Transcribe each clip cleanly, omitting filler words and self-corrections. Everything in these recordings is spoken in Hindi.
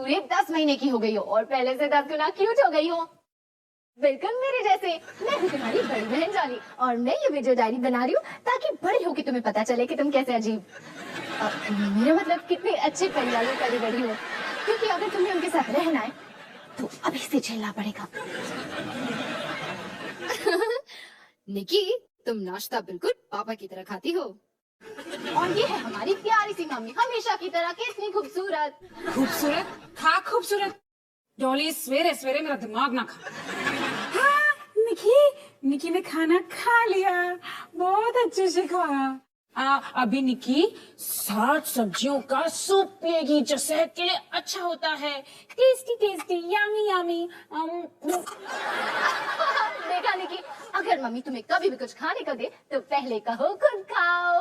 पूरे 10 महीने की हो गई हो और पहले से 10 गुना क्यूट हो गई हो। बिल्कुल मेरे जैसे। मैं हूँ तुम्हारी बड़ी बहन जानी और मैं ये वीडियो डायरी बना रही हूँ ताकि बड़ी होकर तुम्हें पता चले कि तुम कैसे अजीब मेरा मतलब कितने अच्छे परिवार में पली बड़ी हो। क्योंकि अगर तुम्हें उनके साथ रहना है तो अभी से झेलना पड़ेगा। निकी, तुम नाश्ता बिल्कुल पापा की तरह खाती हो। और ये है हमारी प्यारी सी मम्मी, हमेशा की तरह कितनी खूबसूरत। खूबसूरत? हाँ खूबसूरत। डॉली सवेरे सवेरे मेरा दिमाग ना खा। हाँ निकी ने खाना खा लिया, बहुत अच्छे से खाया। अभी निकी 60 सब्जियों का सूप पिएगी जो सेहत के लिए अच्छा होता है। टेस्टी टेस्टी यामी यामी। देखा निकी, अगर मम्मी तुम्हें कभी भी कुछ खाने को दे तो पहले कहो खुद खाओ।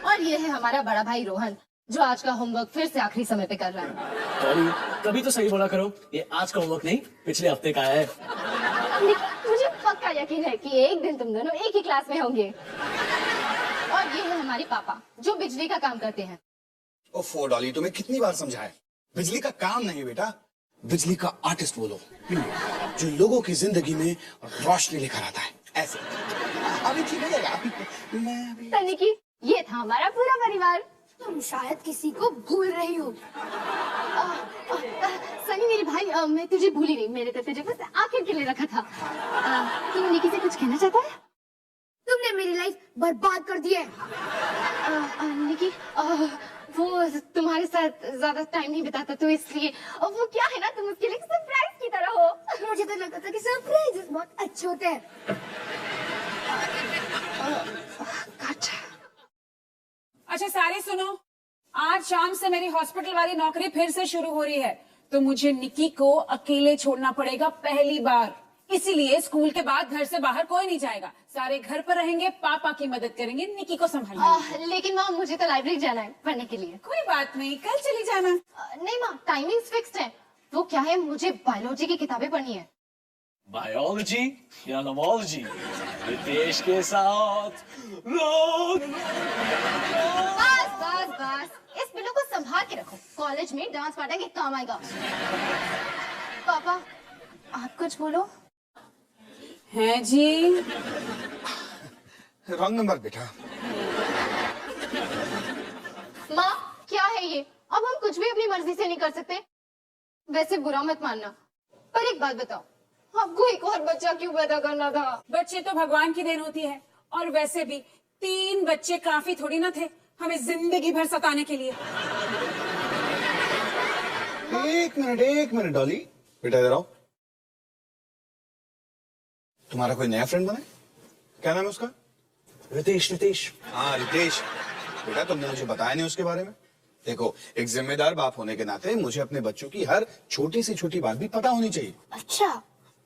और ये है हमारा बड़ा भाई रोहन जो आज का होमवर्क फिर से आखिरी समय पे कर रहा है। टॉली, कभी तो सही बोला करो, ये आज का होमवर्क नहीं पिछले हफ्ते का है। निकी, मुझे पक्का यकीन है कि एक दिन तुम दोनों एक ही क्लास में होंगे। और ये है हमारे पापा जो बिजली का काम करते हैं। ओफो डॉली, तुम्हें कितनी बार समझाया, बिजली का काम नहीं बेटा, बिजली का आर्टिस्ट बोलो, जो लोगों की जिंदगी में रोशनी लेकर आता है। ऐसे अभी ठीक हो जाएगा। तो निकी, ये था हमारा पूरा परिवार। तुम शायद किसी को भूल रही हो। सनी मेरे भाई, मैं तुझे भूली नहीं, मैंने तो तुझे बस आखिर के लिए रखा था। तुम निकी से कुछ कहना चाहता है? तुमने मेरी लाइफ बर्बाद कर दी है। निकी, वो तुम्हारे साथ ज्यादा टाइम नहीं बिताता तो इसलिए। वो क्या है ना, तुम उसके लिए सरप्राइज की तरह हो। मुझे तो लगता था कि सरप्राइज बहुत अच्छे होते हैं। अच्छा सारे सुनो, आज शाम से मेरी हॉस्पिटल वाली नौकरी फिर से शुरू हो रही है, तो मुझे निकी को अकेले छोड़ना पड़ेगा पहली बार। इसीलिए स्कूल के बाद घर से बाहर कोई नहीं जाएगा, सारे घर पर रहेंगे, पापा की मदद करेंगे, निकी को संभालेंगे। लेकिन माँ, मुझे तो लाइब्रेरी जाना है पढ़ने के लिए। कोई बात नहीं, कल चली जाना। नहीं माँ, टाइमिंग्स फिक्स्ड है। वो क्या है, मुझे बायोलॉजी की किताबें पढ़नी है। बायोलॉजी या नॉमोलॉजी? रितेश के साथ बस बस बस, इस पिल्लू को संभाल के रखो, कॉलेज में डांस पार्टी के काम आएगा। पापा, आप कुछ बोलो। हैं जी? रॉन्ग नंबर बेटा। माँ, क्या है ये? अब हम कुछ भी अपनी मर्जी से नहीं कर सकते। वैसे बुरा मत मानना, पर एक बात बताओ, आपको एक और बच्चा क्यों पैदा करना था? बच्चे तो भगवान की देन होती है, और वैसे भी 3 बच्चे काफी थोड़ी ना थे हमें जिंदगी भर सताने के लिए। एक मिनट डॉली, बेटा इधर आओ। तुम्हारा कोई नया फ्रेंड बना है? क्या नाम है उसका? रितेश। हाँ रितेश। बेटा तुमने मुझे बताया नहीं उसके बारे में। देखो, एक जिम्मेदार बाप होने के नाते मुझे अपने बच्चों की हर छोटी से छोटी बात भी पता होनी चाहिए। अच्छा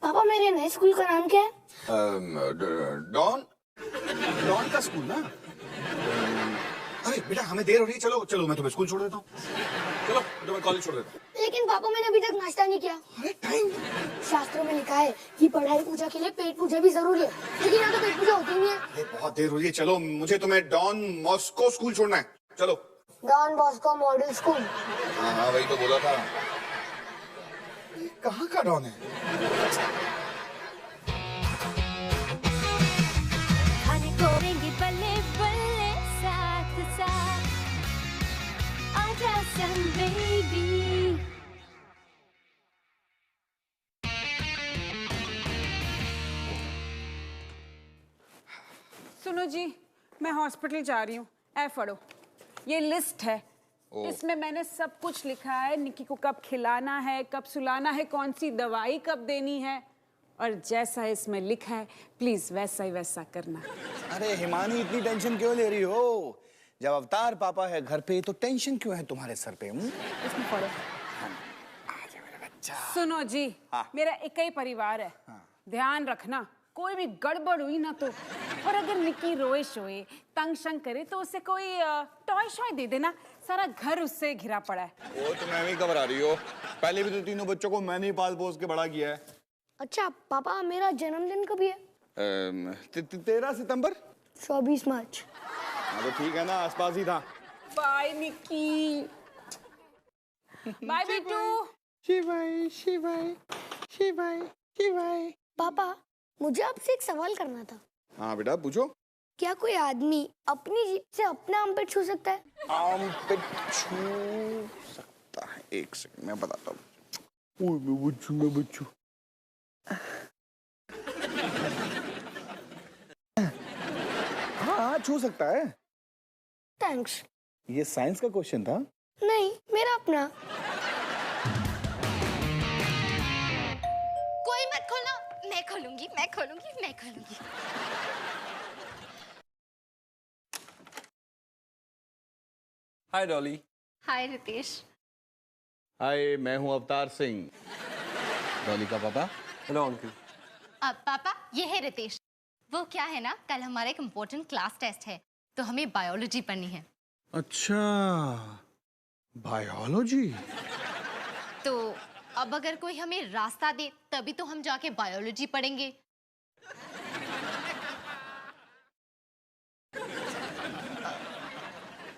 पापा, मेरे नए स्कूल का नाम क्या है? डॉन का स्कूल ना। अरे बेटा, हमें देर हो रही है, चलो मैं तुम्हें स्कूल छोड़ देता हूँ। चलो मैं तुम्हें कॉलेज छोड़ देता हूँ। लेकिन पापा, मैंने अभी तक नाश्ता नहीं किया। अरे टाइम, शास्त्रों में लिखा है कि पढ़ाई पूजा के लिए पेट पूजा भी जरूरी है, लेकिन यहाँ तो पेट पूजा होती नहीं है। अरे बहुत देर हो रही है, चलो मुझे तुम्हें डॉन मॉस्को स्कूल छोड़ना है, चलो। Don Bosco model school. हाँ वही तो बोला था। ये कहाँ का डॉन है? बल्ले बल्ले साथ साथ आजा संग बेबी। सुनो जी, मैं हॉस्पिटल जा रही हूँ, ऐ फड़ो, ये लिस्ट है। इसमें मैंने सब कुछ लिखा है, निकी को कब खिलाना है, कब सुलाना है, कौन सी दवाई कब देनी है, और जैसा इसमें लिखा है प्लीज वैसा ही वैसा करना। अरे हिमानी, इतनी टेंशन क्यों ले रही हो? जब अवतार पापा है घर पे तो टेंशन क्यों है तुम्हारे सर पे? इसमें पढ़ो। मेरा बच्चा। सुनो जी, हाँ। मेरा एक ही परिवार है, ध्यान रखना कोई भी गड़बड़ हुई ना तो, और अगर निकी रोए शोए तंग शंग करे तो उसे कोई टॉय शॉय दे देना, सारा घर उससे घिरा पड़ा है। वो तो मैं भी घबरा रही हो, पहले भी तो तीनों बच्चों को मैंने ही पाल पोस के बड़ा किया है। अच्छा पापा, मेरा जन्मदिन कभी है? 13 सितंबर। 24 मार्च। हाँ तो ठीक है ना, आसपास ही था। बाय निकी। बाय बिट्टू। शिवाय शिवाय शिवाय शिवाय। पापा, मुझे आपसे एक सवाल करना था। हाँ बेटा पूछो। क्या कोई आदमी अपनी जीभ से अपना आम पे छू सकता है? आम पे छू सकता है? एक सेकंड मैं बताता हूँ। मैं बच्चू हाँ छू सकता है। थैंक्स। ये साइंस का क्वेश्चन था। नहीं, मेरा अपना। कोई मत खोलना, मैं खोलूंगी, मैं खोलूंगी, मैं खोलूंगी। हाय डॉली। हाय रितेश। हाय, मैं हूँ अवतार सिंह, डॉली का पापा। Hello uncle. पापा, ये है रितेश। वो क्या है ना, कल हमारा एक इम्पोर्टेंट क्लास टेस्ट है, तो हमें बायोलॉजी पढ़नी है। अच्छा, बायोलॉजी। तो अब अगर कोई हमें रास्ता दे तभी तो हम जाके बायोलॉजी पढ़ेंगे।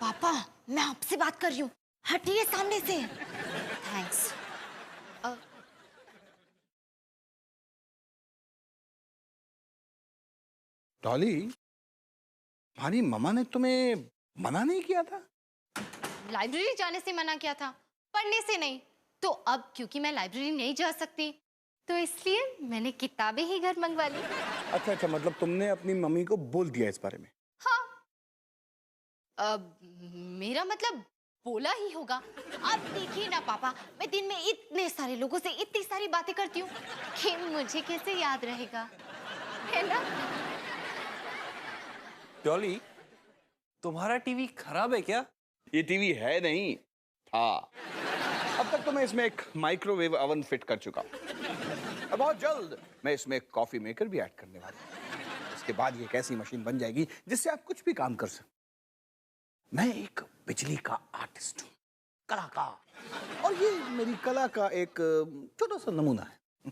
पापा, मैं आपसे बात कर रही हूँ, हटिए सामने से। थैंक्स। डॉली, हमारी मम्मा ने तुम्हें मना नहीं किया था? लाइब्रेरी जाने से मना किया था, पढ़ने से नहीं। तो अब क्योंकि मैं लाइब्रेरी नहीं जा सकती, तो इसलिए मैंने किताबें ही घर मंगवा ली। अच्छा अच्छा, मतलब तुमने अपनी मम्मी को बोल दिया इस बारे में? हाँ, अब मेरा मतलब बोला ही होगा। अब देखिए ना पापा, मैं दिन में इतने सारे लोगों से इतनी सारी बातें करती हूँ कि मुझे कैसे याद रहेगा, है ना? डॉली, तुम्हारा टीवी खराब है क्या? ये टीवी है नहीं था। अब तक तो मैं इसमें एक माइक्रोवेव ओवन फिट कर चुका हूं। अब बहुत जल्द मैं इसमें एक कॉफी मेकर भी ऐड करने वाला हूं। इसके बाद ये एक ऐसी मशीन बन जाएगी जिससे आप कुछ भी काम कर सकते। मैं एक बिजली का आर्टिस्ट हूँ, कलाकार, और ये मेरी कला का एक छोटा सा नमूना है।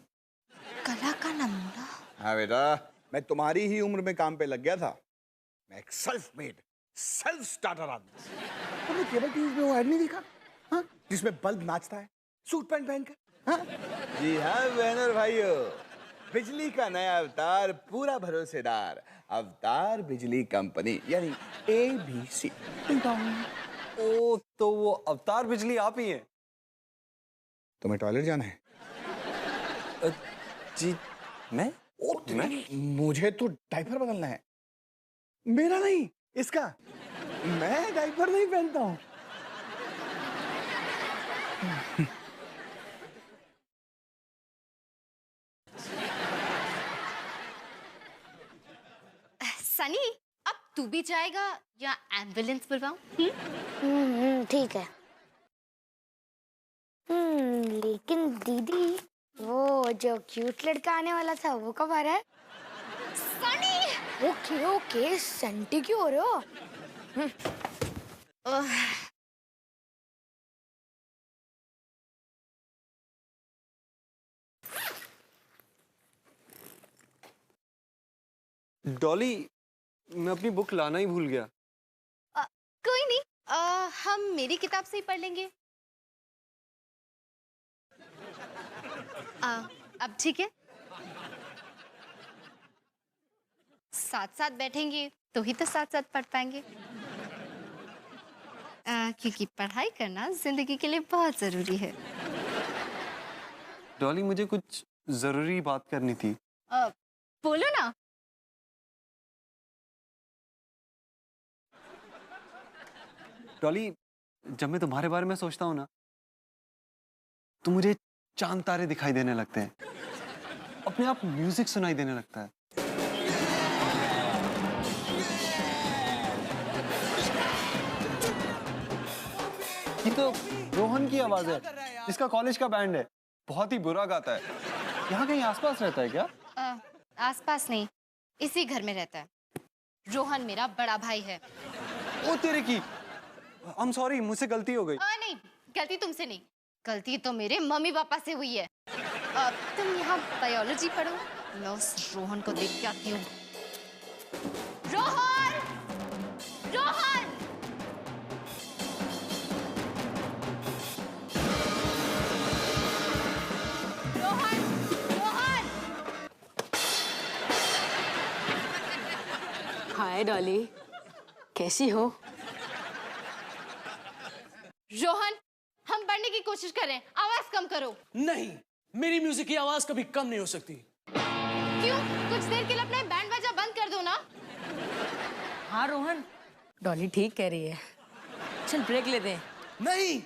कला का नमूना? हाँ बेटा, मैं तुम्हारी ही उम्र में काम पे लग गया था। मैं एक सेल्फ मेड, सेल्फ स्टार्टर आदमी। तुमने केबल टीवी में वो ऐड नहीं देखा? हाँ, जिसमें बल्ब नाचता है सूट पैंट पहनकर? हाँ? जी हाँ बहनों और भाइयों, बिजली का नया अवतार, पूरा भरोसेदार अवतार बिजली कंपनी, यानी ABC। ओ, तो वो अवतार बिजली आप ही हैं? तुम्हें टॉयलेट जाना है? जी, मैं? मुझे तो डायपर बदलना है। मेरा नहीं, इसका। मैं डायपर नहीं पहनता हूँ। सनी, अब तू भी जाएगा या एम्बुलेंस बुलवाऊं? ठीक है। लेकिन दीदी, वो जो क्यूट लड़का आने वाला था वो कब आ रहा है? सनी! ओके ओके, सेंटी क्यों हो रहे हो? डॉली, मैं अपनी बुक लाना ही भूल गया। कोई नहीं, हम मेरी किताब से ही पढ़ लेंगे। अब ठीक है, साथ साथ बैठेंगे तो ही तो साथ साथ पढ़ पाएंगे। क्योंकि पढ़ाई करना जिंदगी के लिए बहुत जरूरी है। डॉली, मुझे कुछ जरूरी बात करनी थी। बोलो ना। डॉली, जब मैं तुम्हारे बारे में सोचता हूँ ना, तो मुझे चांद तारे दिखाई देने लगते हैं, अपने आप म्यूजिक सुनाई देने लगता है। ये तो रोहन की आवाज है, इसका कॉलेज का बैंड है, बहुत ही बुरा गाता है। यहाँ कहीं आसपास रहता है क्या? आसपास नहीं, इसी घर में रहता है। रोहन मेरा बड़ा भाई है। ओ तेरे की, आई एम सॉरी, मुझसे गलती हो गई। नहीं, गलती तुमसे नहीं, गलती तो मेरे मम्मी पापा से हुई है। तुम यहाँ बायोलॉजी पढ़ो, मैं उस रोहन को देख के आती हूँ। रोहन! रोहन! हाय डॉली, कैसी हो? रोहन, हम बढ़ने की कोशिश कर रहे हैं, आवाज कम करो। नहीं, मेरी म्यूजिक की आवाज कभी कम नहीं हो सकती। क्यों? कुछ देर के लिए अपना बैंड बाजा बंद कर दो ना। हाँ रोहन, डॉली ठीक कह रही है। चल ब्रेक लेते हैं। नहीं,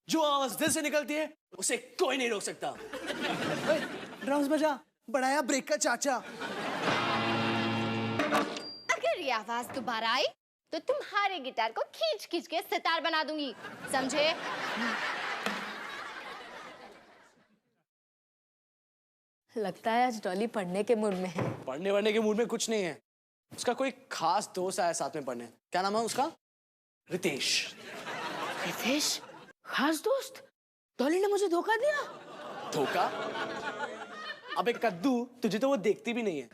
जो आवाज दिल से निकलती है उसे कोई नहीं रोक सकता। ड्रम्स बजा, बढ़ाया ब्रेक का चाचा। अगर ये आवाज दोबारा आई तो तुम्हारे गिटार को खींच खींच के सितार बना दूंगी, समझे? लगता है आज डॉली पढ़ने के मूड में है। पढ़ने वढ़ने के मूड में कुछ नहीं है। उसका कोई खास दोस्त आया साथ में पढ़ने। क्या नाम है उसका? रितेश। रितेश? खास दोस्त? डॉली ने मुझे धोखा दिया। धोखा? अबे कद्दू, तुझे तो वो देखती भी नहीं है।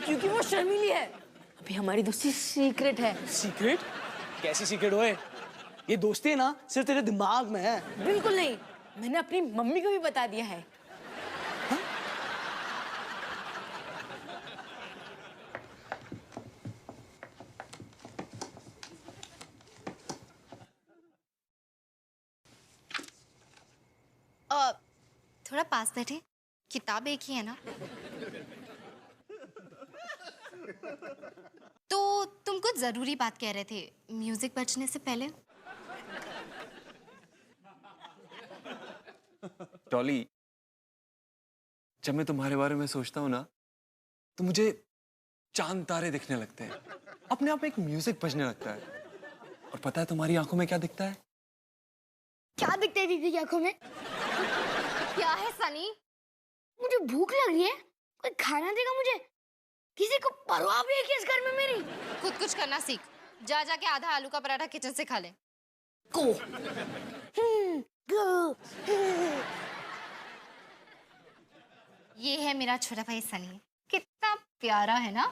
क्योंकि वो शर्मीली है। अभी हमारी दोस्ती सीक्रेट है। सीक्रेट? कैसी सीक्रेट होए? ये दोस्ती है ना सिर्फ तेरे दिमाग में है। बिल्कुल नहीं, मैंने अपनी मम्मी को भी बता दिया है। थोड़ा पास बैठे, किताब एक ही है ना। तो तुम कुछ जरूरी बात कह रहे थे म्यूजिक बजने से पहले। डॉली, जब मैं तुम्हारे बारे में सोचता हूँ ना तो मुझे चांद तारे दिखने लगते हैं, अपने आप एक म्यूजिक बजने लगता है। और पता है तुम्हारी आंखों में क्या दिखता है? क्या दिखता है दीदी की आंखों में? क्या है सनी? मुझे भूख लग रही है, कोई खाना देगा मुझे? किसी को परवाह भी है कि इस घर में मेरी? खुद कुछ करना सीख, जा जाके आधा आलू का पराठा किचन से खा ले। गो। ये है मेरा छोटा भाई सनी, कितना प्यारा है ना।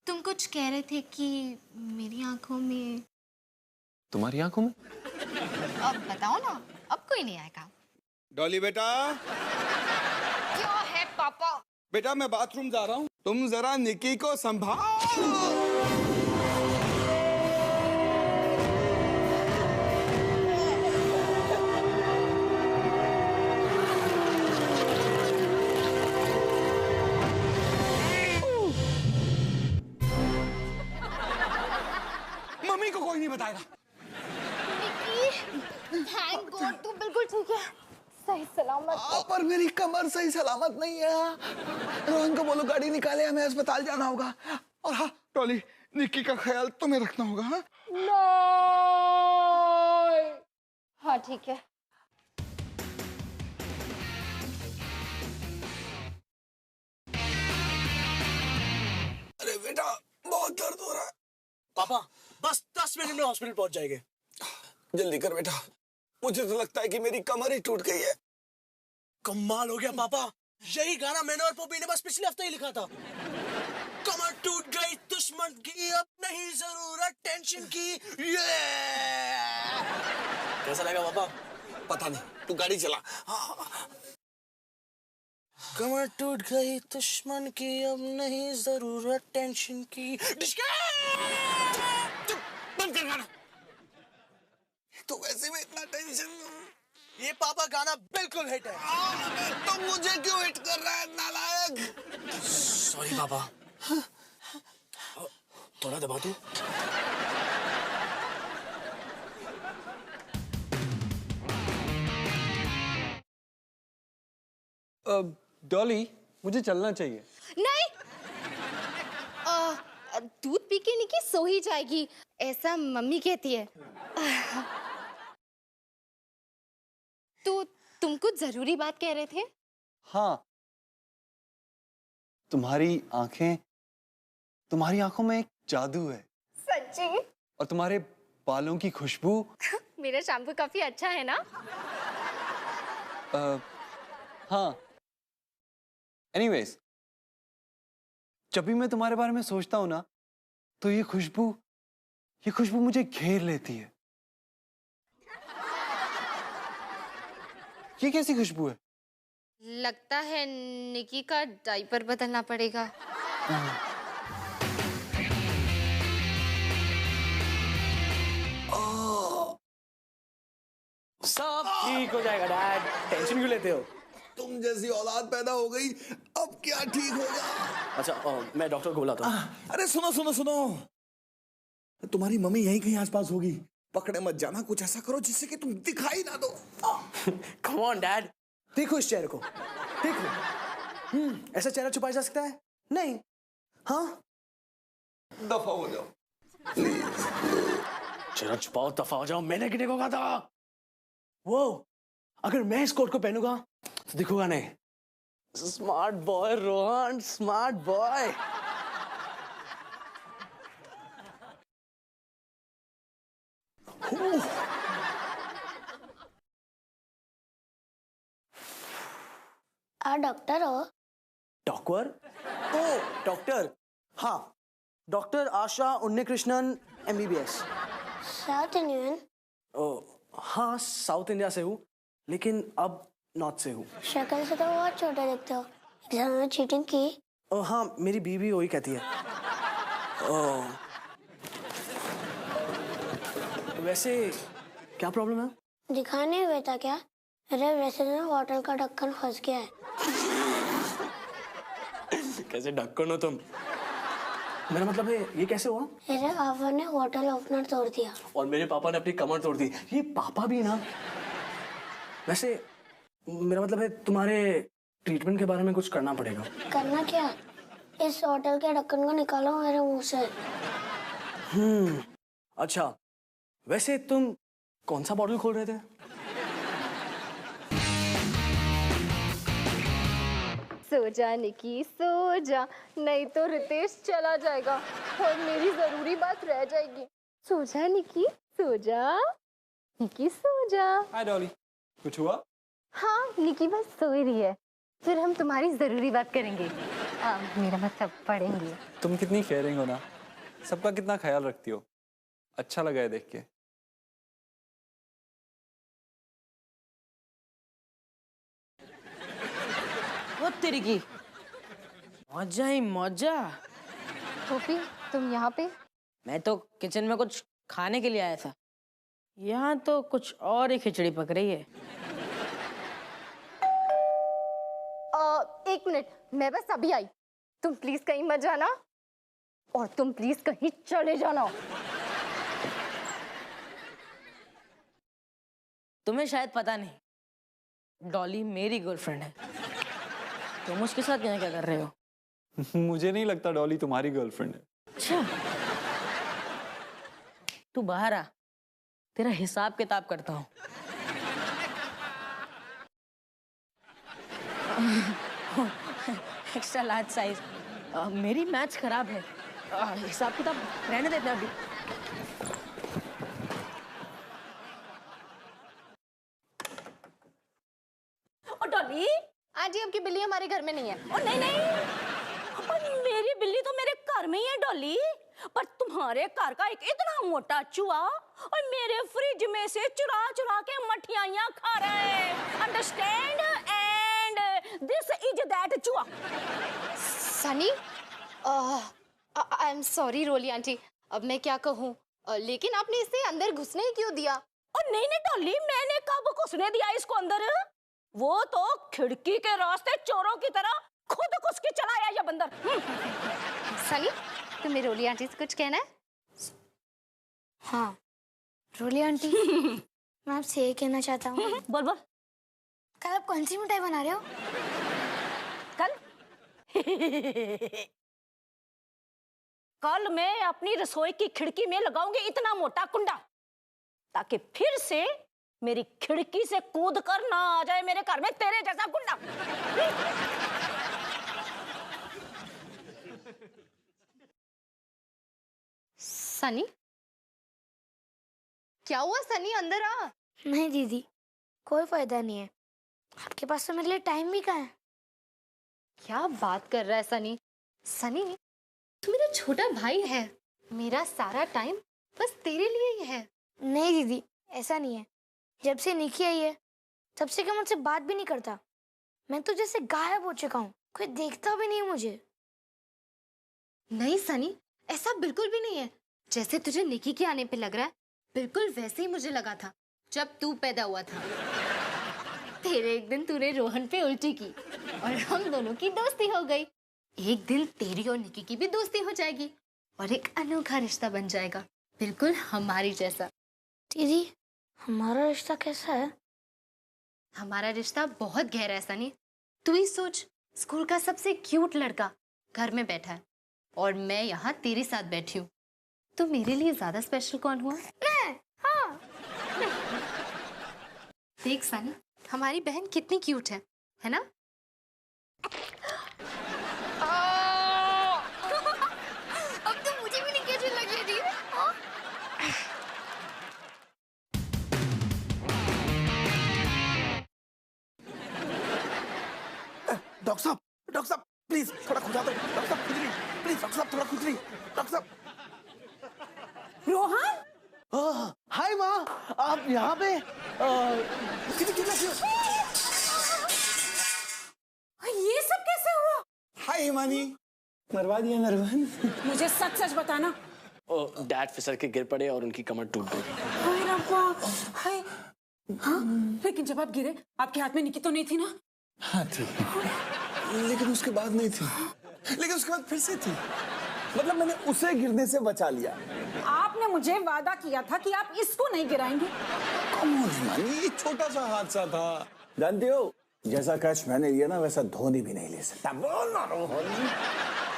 तुम कुछ कह रहे थे कि मेरी आंखों में। तुम्हारी आंखों में? अब बताओ ना, अब कोई नहीं आएगा। डॉली बेटा। क्या है पापा? बेटा मैं बाथरूम जा रहा हूँ, तुम जरा निकी को संभालो। मम्मी को कोई नहीं बताएगा। थैंक गॉड, तू बिल्कुल ठीक है, सही सलामत। पर मेरी कमर सही सलामत नहीं है। रोहन को बोलो गाड़ी निकाले, हमें अस्पताल जाना होगा। और हाँ डॉली, निक्की का ख्याल तुम्हें रखना होगा। हाँ हाँ ठीक है। अरे बेटा बहुत दर्द हो रहा है। पापा बस 10 मिनट में हॉस्पिटल पहुंच जाएंगे। जल्दी कर बेटा, मुझे तो लगता है कि मेरी कमर ही टूट गई है। कमाल हो गया पापा, यही गाना मैंने और पॉपी ने बस पिछले हफ्ते ही लिखा था। कमर टूट गई दुश्मन की, अब नहीं जरूरत टेंशन की। ये कैसा लगा पापा? पता नहीं, तू गाड़ी चला। कमर टूट गई दुश्मन की, अब नहीं जरूरत टेंशन की। बंद कर गाना। तो वैसे में इतना टेंशन। ये पापा गाना बिल्कुल हिट है। तो मुझे क्यों हिट कर रहा है नालायक? सॉरी पापा। थोड़ा दबा दो। डॉली, मुझे चलना चाहिए। नहीं, दूध पी के निकी सो ही जाएगी, ऐसा मम्मी कहती है। तो तुम कुछ जरूरी बात कह रहे थे? हाँ, तुम्हारी आंखों में एक जादू है। सच्ची? और तुम्हारे बालों की खुशबू। मेरा शैम्पू काफी अच्छा है ना? हाँ। एनीवेज, जब भी मैं तुम्हारे बारे में सोचता हूँ ना तो ये खुशबू मुझे घेर लेती है। ये कैसी खुशबू है? लगता है निकी का डायपर बदलना पड़ेगा। सब ठीक हो जाएगा डैड, टेंशन क्यों लेते हो? तुम जैसी औलाद पैदा हो गई, अब क्या ठीक होगा? अच्छा मैं डॉक्टर को बुलाता हूँ। अरे सुनो सुनो सुनो, तुम्हारी मम्मी यहीं कहीं आसपास होगी, पकड़े मत जाना। कुछ ऐसा करो जिससे कि तुम दिखाई ना दो। कम ऑन डैड, देखो इस चेहरे को, देखो। ऐसा चेहरा छुपाया जा सकता है? नहीं। हाँ, दफा हो जाओ। चेहरा छुपाओ, दफा हो जाओ, मैंने कितने को कहा था? वो अगर मैं इस कोट को पहनूंगा तो दिखूंगा नहीं। Smart boy Rohan, smart boy. Doctor हो? डॉक्टर? ओ डॉक्टर, हाँ doctor Asha Unnikrishnan MBBS। South Indian? Oh हाँ, साउथ इंडिया से हूँ, लेकिन अब नॉर्थ से हूँ। शक्ल से तो बहुत छोटे दिखते हो। एग्जाम में चीटिंग की? ओ हाँ, मेरी बीवी वही कहती है। ओ वैसे क्या प्रॉब्लम है? दिखाने हुए था क्या? अरे वैसे ना होटल का ढक्कन फंस गया है। कैसे ढक्कन हो तुम? मेरा मतलब है ये कैसे हुआ? मेरे पापा ने होटल ओपनर तोड़ दिया। और मेरे पापा ने अपनी कमर तोड़ दी। ये पापा भी ना। वैसे मेरा मतलब है तुम्हारे ट्रीटमेंट के बारे में कुछ करना पड़ेगा। करना क्या? इस होटल के ढक्कन को निकालो मेरे मुंह से। अच्छा, वैसे तुम कौन सा बॉटल खोल रहे थे? सो जा निकी सो जा, नहीं तो रितेश चला जाएगा और मेरी जरूरी बात रह जाएगी। सो जा निकी सो जा, निकी सो जा। हाय डॉली, कुछ हुआ? हाँ, निकी बस सो ही रही है, फिर हम तुम्हारी जरूरी बात करेंगे। मेरा मतलब पढ़ेंगे। तुम कितनी केयरिंग हो ना, सबका कितना ख्याल रखती हो, अच्छा लगा है देख के। वो तेरी की मजा ही मजा। टोपी, तुम यहाँ पे? मैं तो किचन में कुछ खाने के लिए आया था, यहाँ तो कुछ और ही खिचड़ी पक रही है। एक मिनट, मैं बस अभी आई। तुम प्लीज कहीं मत जाना और तुम प्लीज कहीं चले जाना। तुम्हें शायद पता नहीं, डॉली मेरी गर्लफ्रेंड है। तुम उसके साथ यहाँ क्या कर रहे हो? मुझे नहीं लगता डॉली तुम्हारी गर्लफ्रेंड है। अच्छा, तू बाहर आ, तेरा हिसाब किताब करता हूँ। Extra large size. मेरी मैच खराब है, हिसाब किताब रहने देते अभी। ओ डॉली, आंटी, आपकी बिल्ली हमारे घर में नहीं है। ओ नहीं नहीं, और मेरी बिल्ली तो मेरे घर में ही है डॉली, पर तुम्हारे घर का एक इतना मोटा चूहा और मेरे फ्रिज में से चुरा चुरा के मठियाइयां खा रहा है। Understand? And this is that चूहा। Sunny, I am sorry Roli aunty, अब मैं क्या कहूँ, लेकिन आपने इसे अंदर घुसने ही क्यों दिया? और नहीं नहीं डॉली, मैंने कब घुसने दिया इसको अंदर? वो तो खिड़की के रास्ते चोरों की तरह खुद घुस के चला आया ये बंदर। सनी, तुम्हें रोली आंटी से कुछ कहना है? हाँ रोली आंटी, मैं आपसे ये कहना चाहता हूँ। बोल बोल। कल आप कौन सी मिठाई बना रहे हो? कल कल मैं अपनी रसोई की खिड़की में लगाऊंगी इतना मोटा कुंडा, ताकि फिर से मेरी खिड़की से कूद कर ना आ जाए मेरे घर में तेरे जैसा गुंडा। सनी, क्या हुआ सनी? अंदर आ। नहीं दीदी, कोई फायदा नहीं है। आपके पास तो मेरे लिए टाइम भी कहाँ है? क्या बात कर रहा है सनी? सनी, तू मेरा छोटा भाई है, मेरा सारा टाइम बस तेरे लिए ही है। नहीं दीदी, ऐसा नहीं है। जब से निकी आई है तब से क्या मुझसे बात भी नहीं करता। मैं तो जैसे गायब हो चुका हूँ, कोई देखता भी नहीं मुझे। नहीं सनी, ऐसा बिल्कुल भी नहीं है। जैसे तुझे निकी के आने पे लग रहा है, बिल्कुल वैसे ही मुझे लगा था जब तू पैदा हुआ था तेरे एक दिन तूने रोहन पे उल्टी की और हम दोनों की दोस्ती हो गई। एक दिन तेरी और निकी की भी दोस्ती हो जाएगी और एक अनोखा रिश्ता बन जाएगा, बिल्कुल हमारी जैसा। दीदी हमारा रिश्ता कैसा है? हमारा रिश्ता बहुत गहरा है सनी। तू ही सोच, स्कूल का सबसे क्यूट लड़का घर में बैठा है और मैं यहाँ तेरे साथ बैठी हूँ, तो मेरे लिए ज्यादा स्पेशल कौन हुआ? मैं। हाँ। देख सनी, हमारी बहन कितनी क्यूट है ना? अब तो मुझे भी नहीं कैसे लगी थी। डॉक्टर साहब प्लीज थोड़ा खुदा दो। डॉक्टर साहब खुजली, प्लीज डॉक्टर साहब थोड़ा खुजली। डॉक्टर साहब। रोहन, हाय माँ, आप यहाँ पे? ये सब कैसे हुआ? हाय हिमानी, मरवा दिया ना रोहन। मुझे सच सच बताना। डैड फिसल के गिर पड़े और उनकी कमर टूट गई। हाय रब्बा, हाय। हाँ, लेकिन जब आप गिरे आपके हाथ में निकी तो नहीं थी ना? हाँ थी, लेकिन उसके बाद नहीं थी, लेकिन उसके बाद फिर से थी। मतलब मैंने उसे गिरने से बचा लिया। आपने मुझे वादा किया था कि आप इसको नहीं गिराएंगे। कम ऑन हिमानी, ये छोटा सा हादसा था। जानते हो, जैसा कैच मैंने लिया ना वैसा धोनी भी नहीं ले सकता। बोल ना रोहन।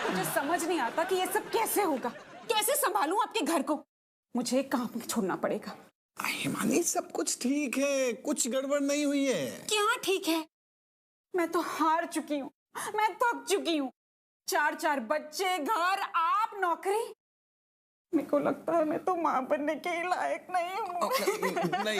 मुझे समझ नहीं आता कि ये सब कैसे होगा, कैसे संभालूं आपके घर को। मुझे काम छोड़ना पड़ेगा। हिमानी सब कुछ ठीक है, कुछ गड़बड़ नहीं हुई है। क्या ठीक है? मैं तो हार चुकी हूँ, मैं थक चुकी हूँ। 4 बच्चे, घर, आप, नौकरी। मेरे को लगता है मैं तो माँ बनने के लायक नहीं हूँ।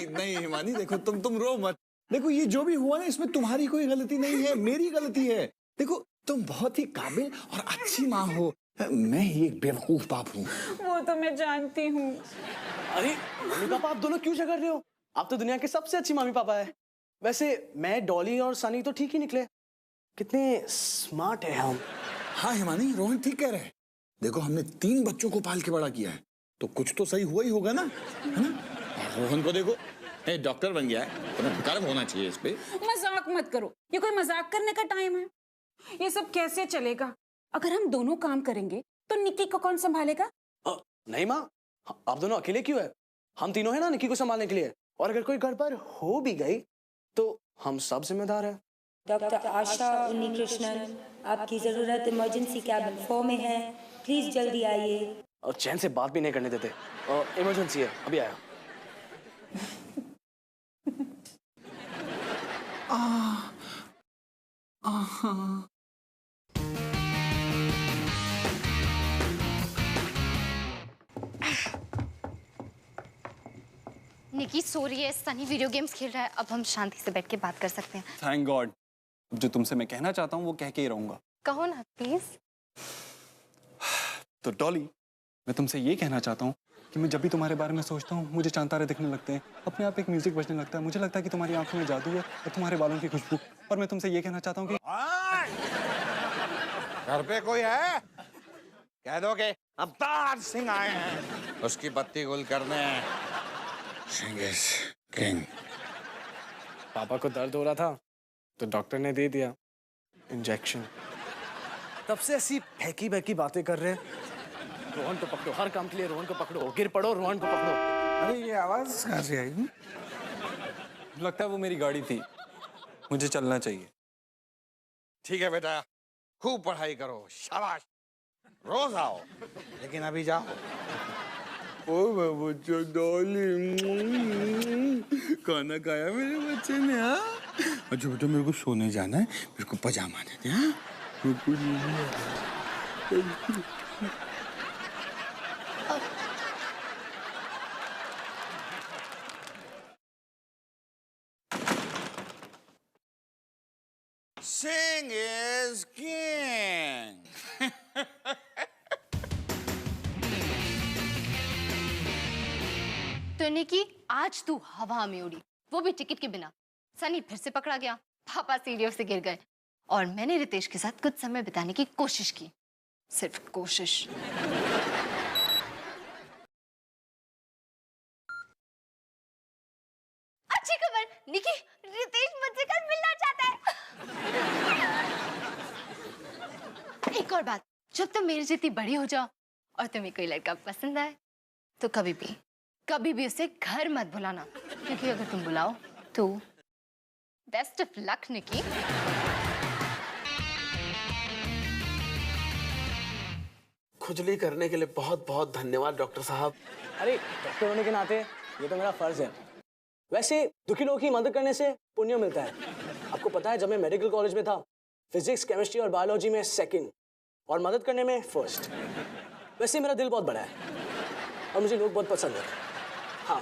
नहीं हिमानी, देखो तुम रो मत। देखो ये जो भी हुआ ना, इसमें तुम्हारी कोई गलती नहीं है, मेरी गलती है। देखो तुम बहुत ही काबिल और अच्छी माँ हो, मैं ही एक बेवकूफ बाप हूँ। वो तो मैं जानती हूँ। अरे मम्मी पापा, आप दोनों क्यों झगड़ रहे हो? आप तो दुनिया के सबसे अच्छी मम्मी पापा है। वैसे मैं, डॉली और सनी तो ठीक ही निकले। कितने स्मार्ट है हम। हाँ हिमानी, रोहन ठीक कह रहे हैं। देखो हमने 3 बच्चों को पाल के बड़ा किया है, तो कुछ तो सही हुआ ही होगा ना, है ना? और रोहन को देखो, डॉक्टर बन गया है, तो गर्व होना चाहिए इस पे। मजाक मत करो, ये कोई मजाक करने का टाइम है? ये सब कैसे चलेगा? अगर हम दोनों काम करेंगे तो निकी को कौन संभालेगा? नहीं माँ, आप दोनों अकेले क्यों है? हम तीनों है ना निकी को संभालने के लिए। और अगर कोई गड़बड़ हो भी गई तो हम सब जिम्मेदार हैं। डॉक्टर आशा उन्नीकृष्णन, आपकी जरूरत इमरजेंसी कैबिन 4 में है, प्लीज जल्दी आइए। और चैन से बात भी नहीं करने देते। इमरजेंसी है, अभी आया। निकी सो रही है, सनी वीडियो गेम्स खेल रहा है। अब हम शांति से बैठ के बात कर सकते हैं। Thank God. जो तुमसे मैं कहना चाहता हूँ वो कह के ही रहूंगा। कहो ना प्लीज। तो डॉली, मैं तुमसे ये कहना चाहता हूँ कि मैं जब भी तुम्हारे बारे में सोचता हूँ मुझे चांद तारे दिखने लगते हैं, अपने आप एक म्यूजिक बजने लगता है। मुझे लगता है कि तुम्हारी आंखों में जादू है और तुम्हारे बालों की खुशबू। और मैं तुमसे ये कहना चाहता हूँ कि घर पे कोई है? कह दो कि अवतार सिंह आए हैं, उसकी बत्ती गुल करने। Singh is king. पापा को दर्द हो रहा था तो डॉक्टर ने दे दिया इंजेक्शन। तब से ऐसी फेंकी बहकी बातें कर रहे हैं। रोहन को पकड़ो, हर काम के लिए रोहन को पकड़ो, गिर पड़ो रोहन को पकड़ो। अरे ये आवाज कहाँ से आई? लगता है वो मेरी गाड़ी थी, मुझे चलना चाहिए। ठीक है बेटा, खूब पढ़ाई करो, शाबाश, रोज आओ, लेकिन अभी जाओ। ओ बच्चों, डॉली खाना खाया मेरे बच्चे ने? हाँ अच्छा बेटा, मेरे को सोने जाना है, मेरे को पजामा दे दे। हाँ Sing is king. तो निकी, आज तू हवा में उड़ी, वो भी टिकट के बिना। सनी फिर से पकड़ा गया, पापा सीढ़ियों से गिर गए और मैंने रितेश के साथ कुछ समय बिताने की कोशिश की, सिर्फ कोशिश। अच्छी खबर, निकी रितेश मुझसे कल मिलना चाहता है। एक और बात, जब तुम मेरी जितनी बड़ी हो जाओ और तुम्हें कोई लड़का पसंद आए तो कभी भी उसे घर मत बुलाना, क्योंकि अगर तुम बुलाओ तो बेस्ट ऑफ लक निकी। खुजली करने के लिए बहुत बहुत धन्यवाद डॉक्टर साहब। अरे डॉक्टर होने के नाते ये तो मेरा फर्ज है। वैसे दुखी लोगों की मदद करने से पुण्य मिलता है। आपको पता है जब मैं मेडिकल कॉलेज में था, फिजिक्स, केमिस्ट्री और बायोलॉजी में सेकंड और मदद करने में फर्स्ट। वैसे मेरा दिल बहुत बड़ा है और मुझे लोग बहुत पसंद है। हाँ।